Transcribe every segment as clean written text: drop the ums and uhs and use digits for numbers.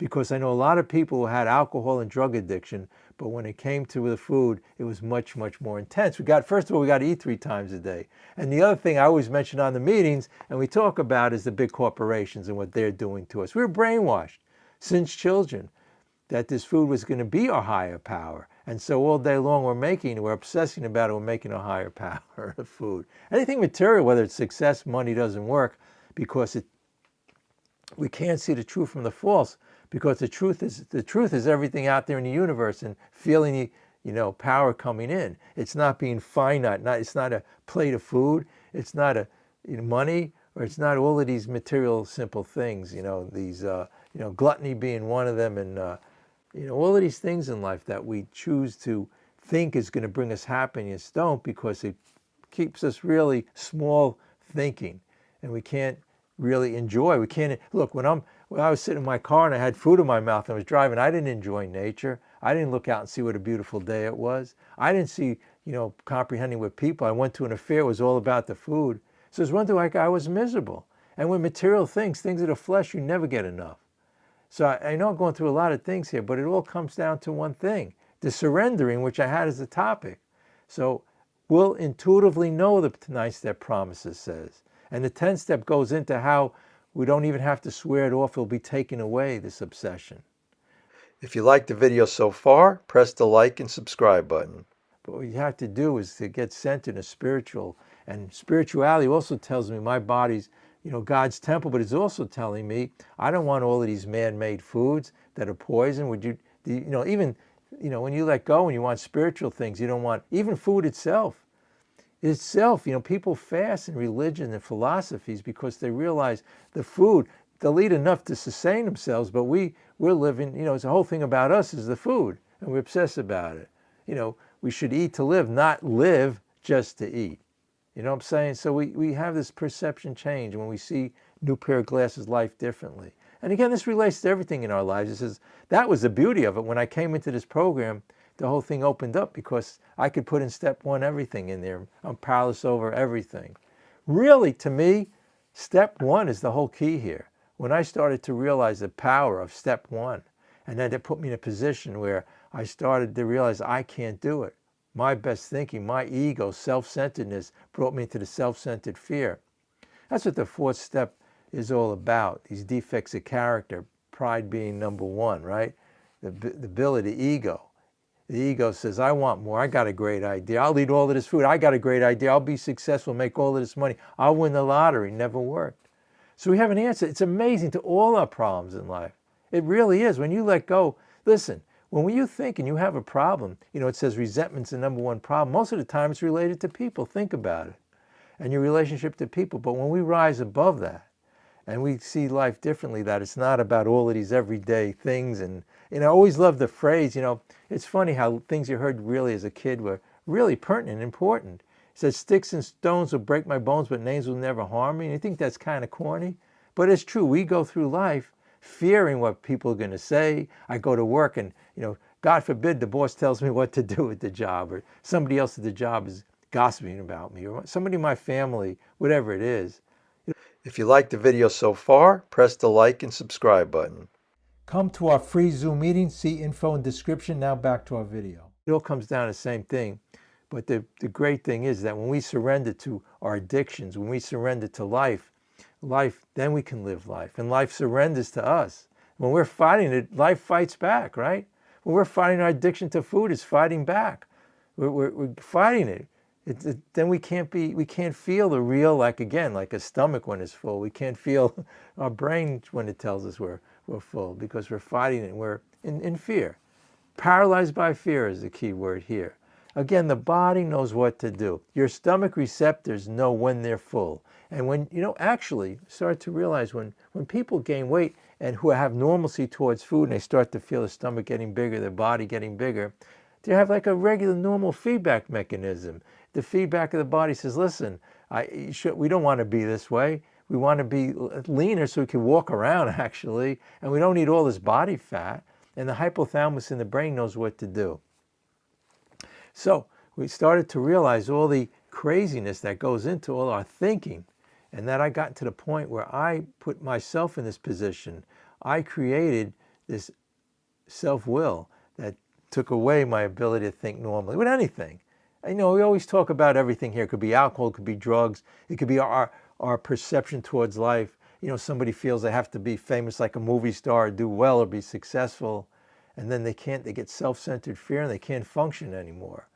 because I know a lot of people who had alcohol and drug addiction, but when it came to the food, it was much, much more intense. First of all, we got to eat 3 times a day. And the other thing I always mention on the meetings, and we talk about, is the big corporations and what they're doing to us. We were brainwashed since children that this food was going to be our higher power. And so all day long we're obsessing about it, we're making a higher power of food. Anything material, whether it's success, money, doesn't work because we can't see the truth from the false, because the truth is everything out there in the universe and feeling the power coming in. It's not being finite. It's not a plate of food. It's not money, or it's not all of these material simple things. These gluttony being one of them, and all of these things in life that we choose to think is going to bring us happiness don't, because it keeps us really small thinking, and we can't really enjoy. We can't look when I was sitting in my car and I had food in my mouth and I was driving. I didn't enjoy nature. I didn't look out and see what a beautiful day it was. I didn't see comprehending with people. I went to an affair. It was all about the food. So there's one thing, like, I was miserable. And with material things of the flesh, you never get enough. So I know I'm going through a lot of things here, but it all comes down to one thing: the surrendering, which I had as a topic. So we'll intuitively know the 9-step promises says. And the 10-step goes into how we don't even have to swear it off. It'll be taking away this obsession. If you liked the video so far, press the like and subscribe button. But what you have to do is to get centered in a spiritual. And spirituality also tells me my body's God's temple, but it's also telling me I don't want all of these man-made foods that are poison. Would you, even when you let go and you want spiritual things, you don't want even food itself. People fast in religion and philosophies because they realize the food, they'll eat enough to sustain themselves, but we're living, it's the whole thing about us is the food, and we obsess about it. We should eat to live, not live just to eat. You know what I'm saying? So we have this perception change when we see new pair of glasses, life differently. And again, this relates to everything in our lives. It says, that was the beauty of it. When I came into this program, the whole thing opened up because I could put in step 1 everything in there. I'm powerless over everything. Really, to me, step 1 is the whole key here. When I started to realize the power of step 1, and then it put me in a position where I started to realize I can't do it. My best thinking, my ego, self-centeredness brought me into the self-centered fear. That's what the 4th step is all about, these defects of character, pride being number 1, right? The ability, the ego. The ego says, I want more. I got a great idea. I'll eat all of this food. I got a great idea. I'll be successful, make all of this money. I'll win the lottery. Never worked. So we have an answer. It's amazing to all our problems in life. It really is. When you let go, listen, when you think and you have a problem, it says resentment's the number 1 problem. Most of the time it's related to people. Think about it. And your relationship to people. But when we rise above that and we see life differently, that it's not about all of these everyday things. And I always love the phrase, it's funny how things you heard really as a kid were really pertinent and important. It says, sticks and stones will break my bones, but names will never harm me. And I think that's kind of corny, but it's true. We go through life fearing what people are going to say. I go to work and, God forbid the boss tells me what to do at the job, or somebody else at the job is gossiping about me, or somebody in my family, whatever it is. If you liked the video so far, press the like and subscribe button. Come to our free Zoom meeting. See info in description. Now back to our video. It all comes down to the same thing. But the great thing is that when we surrender to our addictions, when we surrender to life, then we can live life. And life surrenders to us. When we're fighting it, life fights back, right? When we're fighting our addiction to food, it's fighting back. We're fighting it. Then we can't feel the real, like a stomach when it's full. We can't feel our brain when it tells us we're full, because we're fighting it and we're in fear. Paralyzed by fear is the key word here. Again, the body knows what to do. Your stomach receptors know when they're full. And when, actually start to realize when people gain weight and who have normalcy towards food and they start to feel the stomach getting bigger, their body getting bigger, they have like a regular normal feedback mechanism. The feedback of the body says, listen, we don't want to be this way. We want to be leaner so we can walk around, actually, and we don't need all this body fat. And the hypothalamus in the brain knows what to do. So we started to realize all the craziness that goes into all our thinking, and that I got to the point where I put myself in this position. I created this self-will that took away my ability to think normally with anything. I know we always talk about everything here. It could be alcohol, it could be drugs, it could be our perception towards life. Somebody feels they have to be famous like a movie star, or do well, or be successful, and then they get self-centered fear and they can't function anymore.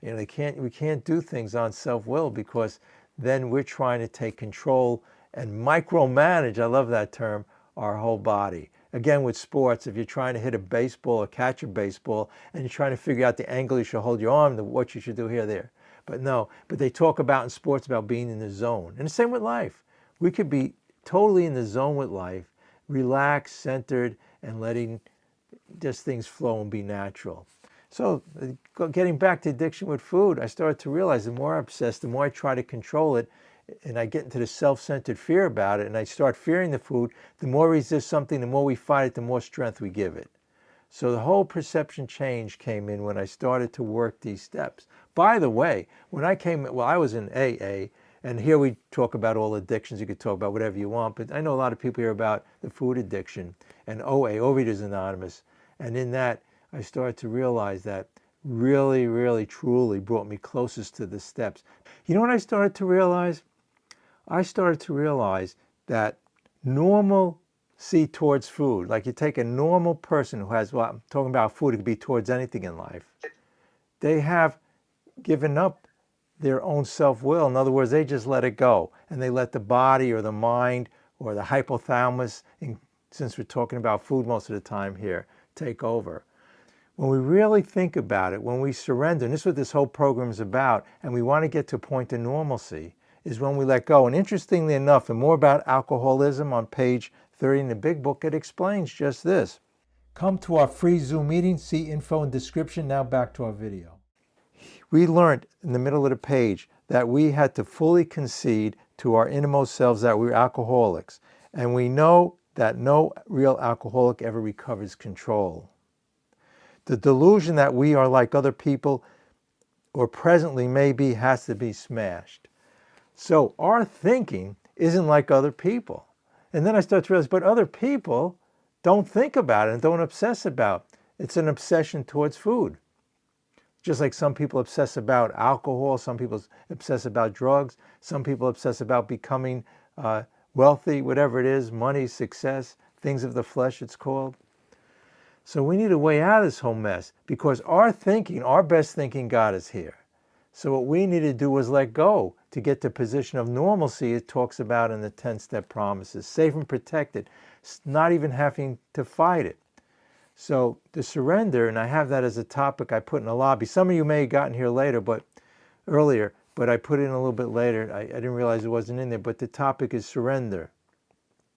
We can't do things on self-will, because then we're trying to take control and micromanage, I love that term, our whole body. Again, with sports, if you're trying to hit a baseball or catch a baseball and you're trying to figure out the angle you should hold your arm, what you should do here, there. But they talk about in sports about being in the zone. And the same with life. We could be totally in the zone with life, relaxed, centered, and letting just things flow and be natural. So getting back to addiction with food, I started to realize the more I obsess, the more I try to control it, and I get into the self-centered fear about it, and I start fearing the food, the more we resist something, the more we fight it, the more strength we give it. So the whole perception change came in when I started to work these steps. By the way, I was in AA, and here we talk about all addictions. You could talk about whatever you want, but I know a lot of people hear about the food addiction and OA, Overeaters Anonymous, and in that, I started to realize that really, really, truly brought me closest to the steps. You know what I started to realize? I started to realize that normalcy towards food, like you take a normal person who has, well, I'm talking about food, it could be towards anything in life. They have given up their own self-will. In other words, they just let it go, and they let the body or the mind or the hypothalamus, since we're talking about food most of the time here, take over. When we really think about it, when we surrender, and this is what this whole program is about, and we want to get to a point of normalcy, is when we let go. And interestingly enough, and more about alcoholism on page 30 in the big book, it explains just this. Come to our free Zoom meeting, see info and description. Now back to our video. We learned in the middle of the page that we had to fully concede to our innermost selves that we were alcoholics. And we know that no real alcoholic ever recovers control. The delusion that we are like other people, or presently maybe, has to be smashed. So our thinking isn't like other people. And then I start to realize, but other people don't think about it and don't obsess about it. It's an obsession towards food. Just like some people obsess about alcohol, some people obsess about drugs, some people obsess about becoming wealthy, whatever it is, money, success, things of the flesh it's called. So we need a way out of this whole mess, because our thinking, our best thinking, got us here. So what we need to do was let go to get to a position of normalcy it talks about in the 10-step promises. Safe and protected, not even having to fight it. So the surrender, and I have that as a topic I put in the lobby. Some of you may have gotten here earlier, but I put it in a little bit later. I didn't realize it wasn't in there, but the topic is surrender.